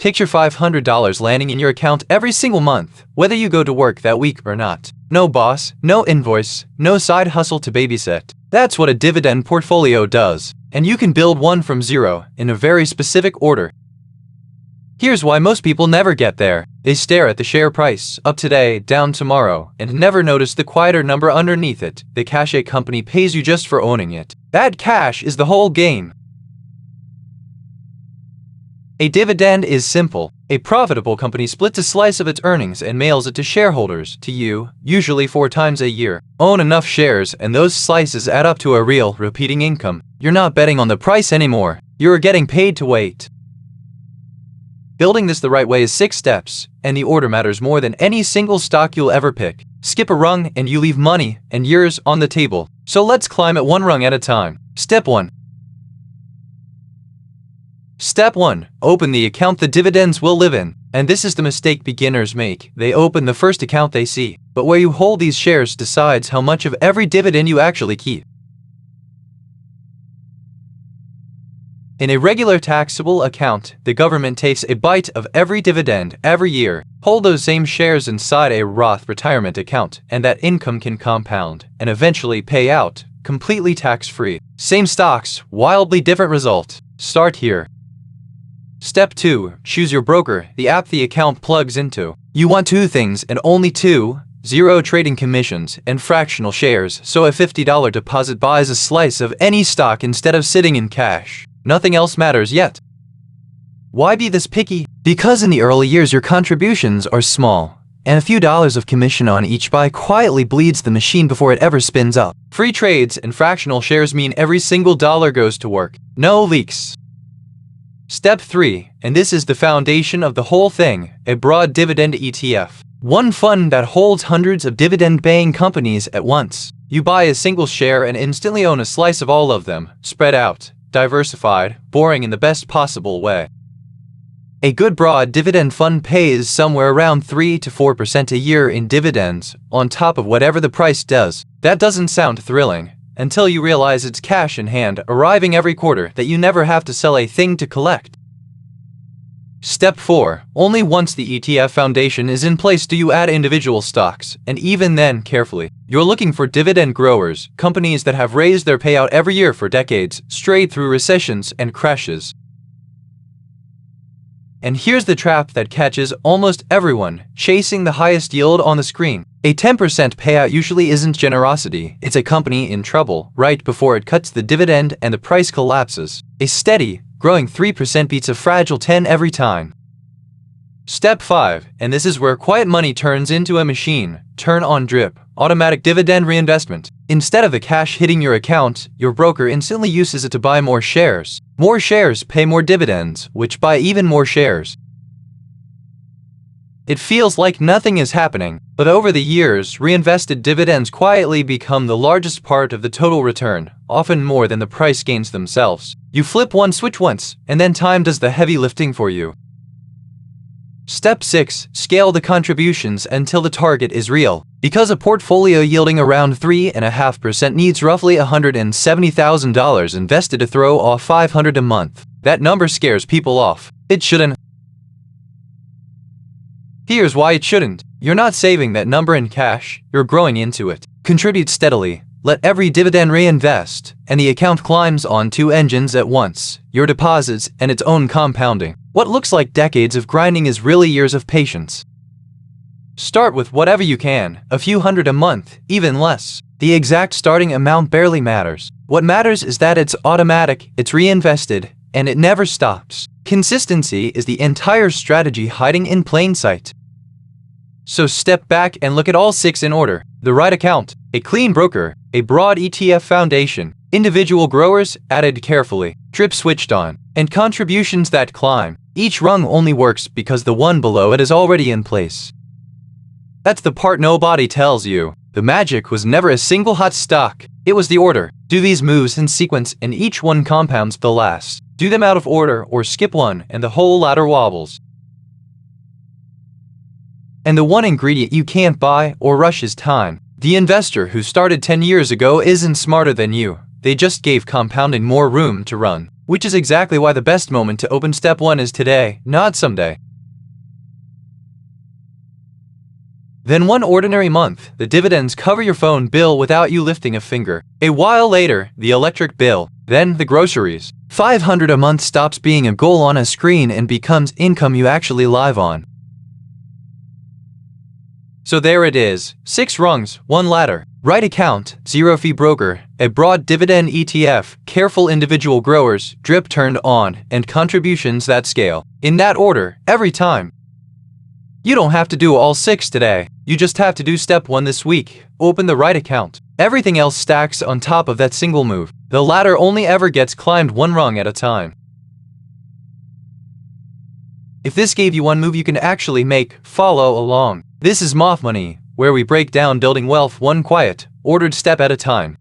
Picture $500 landing in your account every single month, whether you go to work that week or not. No boss, no invoice, no side hustle to babysit. That's what a dividend portfolio does, and you can build one from zero in a very specific order. Here's why most people never get there. They stare at the share price, up today, down tomorrow, and never notice the quieter number underneath it, the cash a company pays you just for owning it. That cash is the whole game. A dividend is simple. A profitable company splits a slice of its earnings and mails it to shareholders, to you, usually 4 times a year. Own enough shares and those slices add up to a real, repeating income. You're not betting on the price anymore. You're getting paid to wait. Building this the right way is 6 steps, and the order matters more than any single stock you'll ever pick. Skip a rung and you leave money and years on the table. So let's climb it one rung at a time. Step 1. Step 1. Open the account the dividends will live in. And this is the mistake beginners make. They open the first account they see. But where you hold these shares decides how much of every dividend you actually keep. In a regular taxable account, the government takes a bite of every dividend every year. Hold those same shares inside a Roth retirement account, and that income can compound and eventually pay out, completely tax-free. Same stocks, wildly different result. Start here. Step 2. Choose your broker, the app the account plugs into. You want 2 things and only 2. 0 trading commissions and fractional shares, so a $50 deposit buys a slice of any stock instead of sitting in cash. Nothing else matters yet. Why be this picky? Because in the early years your contributions are small, and a few dollars of commission on each buy quietly bleeds the machine before it ever spins up. Free trades and fractional shares mean every single dollar goes to work. No leaks. Step 3, and this is the foundation of the whole thing, a broad dividend ETF. One fund that holds hundreds of dividend-paying companies at once. You buy a single share and instantly own a slice of all of them, spread out, diversified, boring in the best possible way. A good broad dividend fund pays somewhere around 3 to 4% a year in dividends, on top of whatever the price does. That doesn't sound thrilling, until you realize it's cash in hand arriving every quarter that you never have to sell a thing to collect. Step 4. Only once the ETF foundation is in place do you add individual stocks, and even then carefully. You're looking for dividend growers, companies that have raised their payout every year for decades, straight through recessions and crashes. And here's the trap that catches almost everyone, chasing the highest yield on the screen. A 10% payout usually isn't generosity, it's a company in trouble right before it cuts the dividend and the price collapses. A steady, growing 3% beats a fragile 10 every time. Step 5, and this is where quiet money turns into a machine. Turn on DRIP, automatic dividend reinvestment. Instead of the cash hitting your account, your broker instantly uses it to buy more shares. More shares pay more dividends, which buy even more shares. It feels like nothing is happening, but over the years, reinvested dividends quietly become the largest part of the total return, often more than the price gains themselves. You flip one switch once, and then time does the heavy lifting for you. Step 6. Scale the contributions until the target is real. Because a portfolio yielding around 3.5% needs roughly $170,000 invested to throw off $500 a month. That number scares people off. It shouldn't. Here's why it shouldn't. You're not saving that number in cash, you're growing into it. Contribute steadily. Let every dividend reinvest, and the account climbs on 2 engines at once, your deposits and its own compounding. What looks like decades of grinding is really years of patience. Start with whatever you can, a few hundred a month, even less. The exact starting amount barely matters. What matters is that it's automatic, it's reinvested, and it never stops. Consistency is the entire strategy hiding in plain sight. So step back and look at all 6 in order. The right account, a clean broker, a broad ETF foundation, individual growers added carefully, DRIP switched on, and contributions that climb. Each rung only works because the one below it is already in place. That's the part nobody tells you. The magic was never a single hot stock. It was the order. Do these moves in sequence and each one compounds the last. Do them out of order or skip one and the whole ladder wobbles. And the one ingredient you can't buy or rush is time. The investor who started 10 years ago isn't smarter than you. They just gave compounding more room to run. Which is exactly why the best moment to open step 1 is today, not someday. Then one ordinary month, the dividends cover your phone bill without you lifting a finger. A while later, the electric bill, then the groceries. 500 a month stops being a goal on a screen and becomes income you actually live on. So there it is, 6 rungs, 1 ladder. Right account, zero fee broker, a broad dividend ETF, careful individual growers, drip turned on, and contributions that scale. In that order, every time. You don't have to do all 6 today. You just have to do step 1 this week. Open the right account. Everything else stacks on top of that single move. The ladder only ever gets climbed 1 rung at a time. If this gave you one move you can actually make, follow along. This is Moth Money, where we break down building wealth one quiet, ordered step at a time.